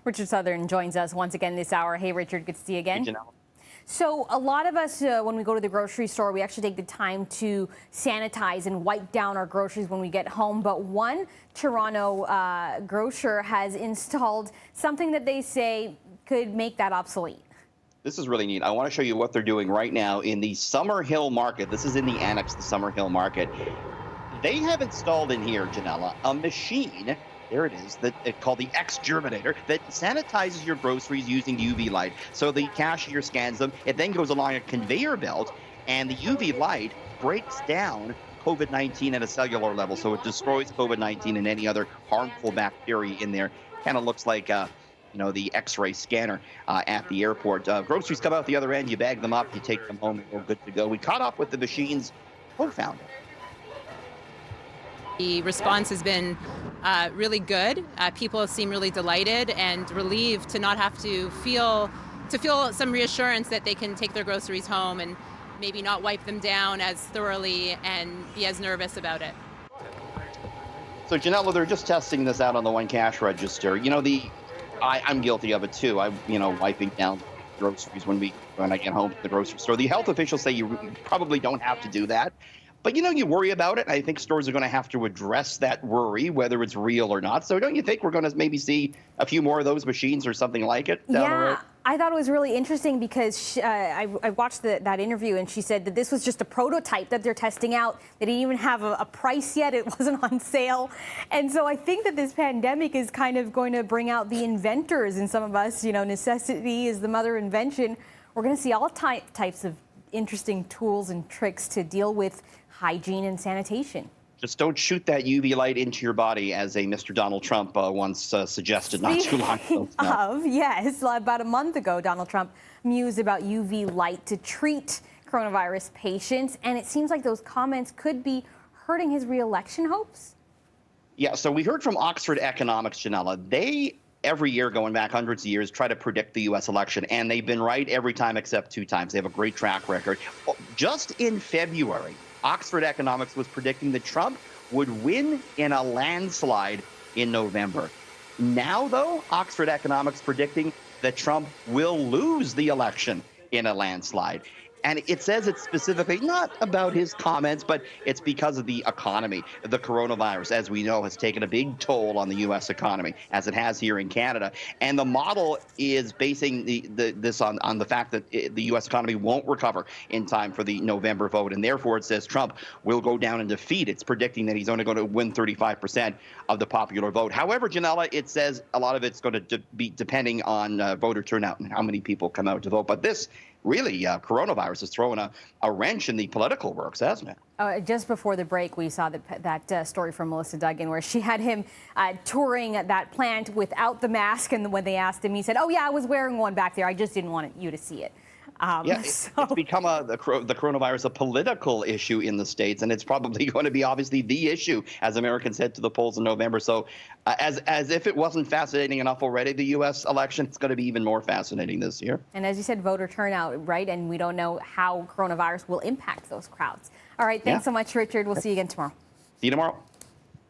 Richard Southern joins us once again this hour. Hey, Richard, good to see you again. Hey, Ginella. So a lot of us, when we go to the grocery store, we actually take the time to sanitize and wipe down our groceries when we get home. But one Toronto grocer has installed something that they say could make that obsolete. This is really neat. I want to show you what they're doing right now in the Summerhill Market. This is in the annex, the Summerhill Market. They have installed in here, Ginella, a machine. There it is, called the Exterminator, that sanitizes your groceries using UV light. So the cashier scans them. It then goes along a conveyor belt, and the UV light breaks down COVID-19 at a cellular level. So it destroys COVID-19 and any other harmful bacteria in there. Kind of looks like the X-ray scanner at the airport. Groceries come out the other end. You bag them up. You take them home. We're good to go. We caught up with the machine's co-founder. The response has been really good. People seem really delighted and relieved to not have to feel some reassurance that they can take their groceries home and maybe not wipe them down as thoroughly and be as nervous about it. So, Ginella, they're just testing this out on the one cash register. I'm guilty of it too. Wiping down groceries when I get home from the grocery store. The health officials say you probably don't have to do that. But, you worry about it. I think stores are going to have to address that worry, whether it's real or not. So don't you think we're going to maybe see a few more of those machines or something like it down the road? I thought it was really interesting because I watched that interview, and she said that this was just a prototype that they're testing out. They didn't even have a price yet. It wasn't on sale. And so I think that this pandemic is kind of going to bring out the inventors in some of us. Necessity is the mother of invention. We're going to see all types of interesting tools and tricks to deal with hygiene and sanitation. Just don't shoot that UV light into your body, as a Mr. Donald Trump once suggested not too long ago. Yes, about a month ago, Donald Trump mused about UV light to treat coronavirus patients, and it seems like those comments could be hurting his re-election hopes. Yeah, so we heard from Oxford Economics, Ginella. They, every year going back hundreds of years, try to predict the U.S. election, and they've been right every time except 2 times. They have a great track record. Just in February, Oxford Economics was predicting that Trump would win in a landslide in November. Now, though, Oxford Economics predicting that Trump will lose the election in a landslide. And it says it's specifically not about his comments, but it's because of the economy. The coronavirus, as we know, has taken a big toll on the U.S. economy, as it has here in Canada. And the model is basing this on the fact that the U.S. economy won't recover in time for the November vote. And therefore, it says Trump will go down in defeat. It's predicting that he's only going to win 35% of the popular vote. However, Ginella, it says a lot of it's going to be depending on voter turnout and how many people come out to vote. But this really, coronavirus is throwing a wrench in the political works, hasn't it? Just before the break, we saw that story from Melissa Duggan where she had him touring that plant without the mask. And when they asked him, he said, "Oh, yeah, I was wearing one back there. I just didn't want you to see it." It's become the coronavirus a political issue in the States, and it's probably going to be obviously the issue as Americans head to the polls in November. So as if it wasn't fascinating enough already, the U.S. election, it's going to be even more fascinating this year. And as you said, voter turnout, right? And we don't know how coronavirus will impact those crowds. All right. Thanks so much, Richard. We'll see you again tomorrow. See you tomorrow.